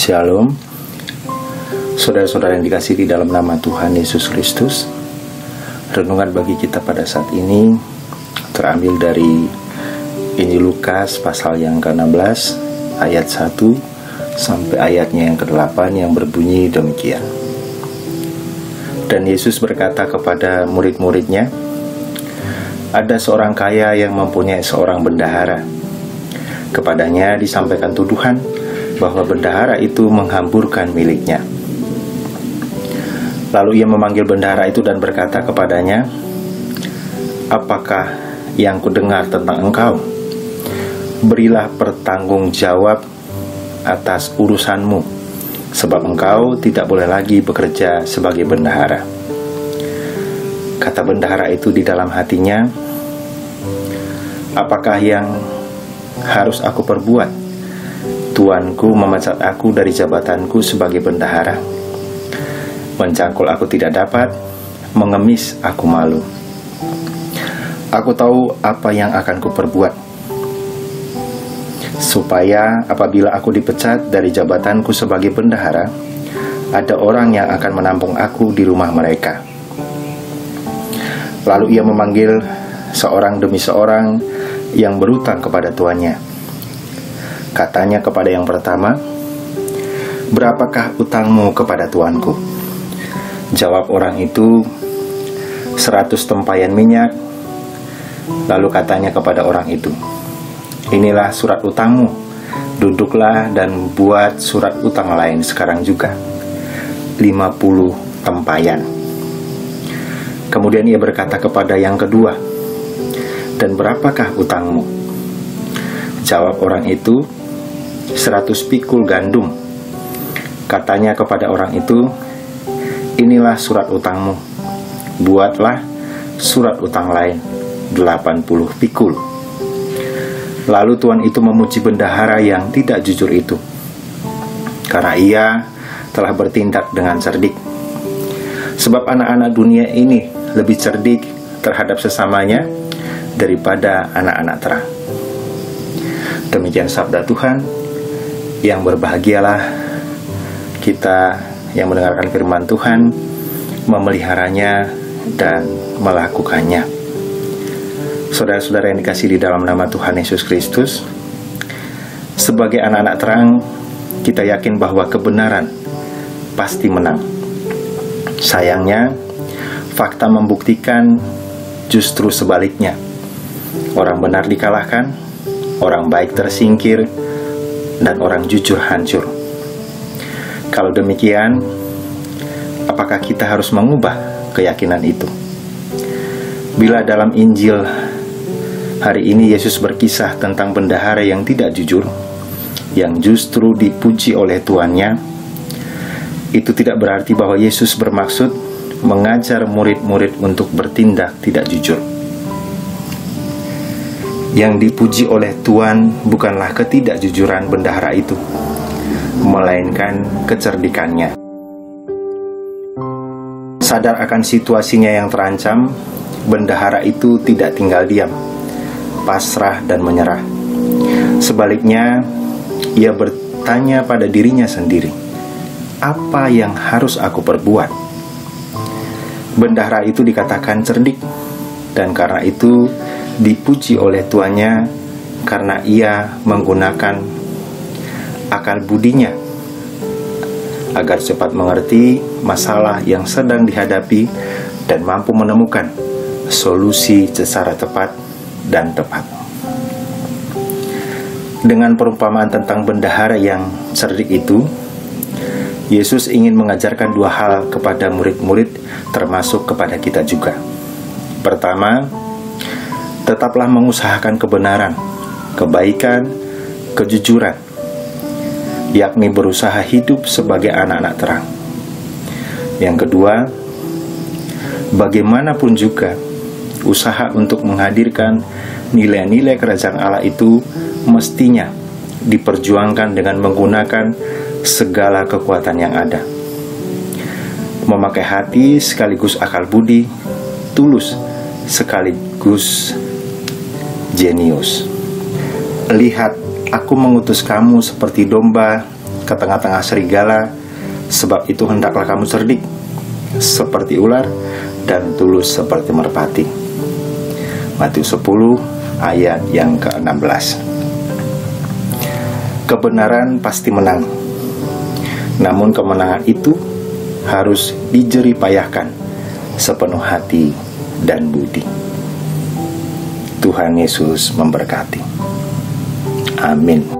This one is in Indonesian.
Shalom, saudara-saudara yang dikasihi di dalam nama Tuhan Yesus Kristus. Renungan bagi kita pada saat ini terambil dari Injil Lukas pasal yang ke-16 ayat 1 sampai ayatnya yang ke-8 yang berbunyi demikian. Dan Yesus berkata kepada murid-muridnya, ada seorang kaya yang mempunyai seorang bendahara. Kepadanya disampaikan tuduhan bahwa bendahara itu menghamburkan miliknya. Lalu ia memanggil bendahara itu dan berkata kepadanya, apakah yang kudengar tentang engkau? Berilah pertanggungjawab atas urusanmu, sebab engkau tidak boleh lagi bekerja sebagai bendahara. Kata bendahara itu di dalam hatinya, apakah yang harus aku perbuat? Tuanku memecat aku dari jabatanku sebagai bendahara. Mencangkul aku tidak dapat, mengemis aku malu. Aku tahu apa yang akan kuperbuat, supaya apabila aku dipecat dari jabatanku sebagai bendahara, ada orang yang akan menampung aku di rumah mereka. Lalu ia memanggil seorang demi seorang yang berutang kepada tuannya. Katanya kepada yang pertama, berapakah utangmu kepada tuanku? Jawab orang itu, 100 tempayan minyak. Lalu katanya kepada orang itu, inilah surat utangmu, duduklah dan buat surat utang lain sekarang juga, 50 tempayan. Kemudian ia berkata kepada yang kedua, dan berapakah utangmu? Jawab orang itu, 100 pikul gandum. Katanya kepada orang itu, inilah surat utangmu, buatlah surat utang lain, 80 pikul. Lalu tuan itu memuji bendahara yang tidak jujur itu, karena ia telah bertindak dengan cerdik. Sebab anak-anak dunia ini lebih cerdik terhadap sesamanya daripada anak-anak terang. Demikian sabda Tuhan. Yang berbahagialah kita yang mendengarkan firman Tuhan, memeliharanya dan melakukannya. Saudara-saudara yang dikasihi di dalam nama Tuhan Yesus Kristus, sebagai anak-anak terang, kita yakin bahwa kebenaran pasti menang. Sayangnya, fakta membuktikan justru sebaliknya. Orang benar dikalahkan, orang baik tersingkir, dan orang jujur hancur. Kalau demikian, apakah kita harus mengubah keyakinan itu? Bila dalam Injil hari ini Yesus berkisah tentang bendahara yang tidak jujur, yang justru dipuji oleh tuannya, itu tidak berarti bahwa Yesus bermaksud mengajar murid-murid untuk bertindak tidak jujur. Yang dipuji oleh Tuhan bukanlah ketidakjujuran bendahara itu, melainkan kecerdikannya. Sadar akan situasinya yang terancam, bendahara itu tidak tinggal diam, pasrah dan menyerah. Sebaliknya, ia bertanya pada dirinya sendiri, apa yang harus aku perbuat? Bendahara itu dikatakan cerdik, dan karena itu dipuji oleh tuannya karena ia menggunakan akal budinya agar cepat mengerti masalah yang sedang dihadapi dan mampu menemukan solusi secara tepat dan tepat. Dengan perumpamaan tentang bendahara yang cerdik itu, Yesus ingin mengajarkan dua hal kepada murid-murid, termasuk kepada kita juga. Pertama, tetaplah mengusahakan kebenaran, kebaikan, kejujuran, yakni berusaha hidup sebagai anak-anak terang. Yang kedua, bagaimanapun juga, usaha untuk menghadirkan nilai-nilai kerajaan Allah itu mestinya diperjuangkan dengan menggunakan segala kekuatan yang ada. Memakai hati sekaligus akal budi, tulus sekaligus jenius. Lihat, aku mengutus kamu seperti domba ke tengah-tengah serigala, sebab itu hendaklah kamu cerdik seperti ular dan tulus seperti merpati. Matius 10 ayat yang ke-16. Kebenaran pasti menang, namun kemenangan itu harus dijeripayahkan sepenuh hati dan budi. Tuhan Yesus memberkati. Amin.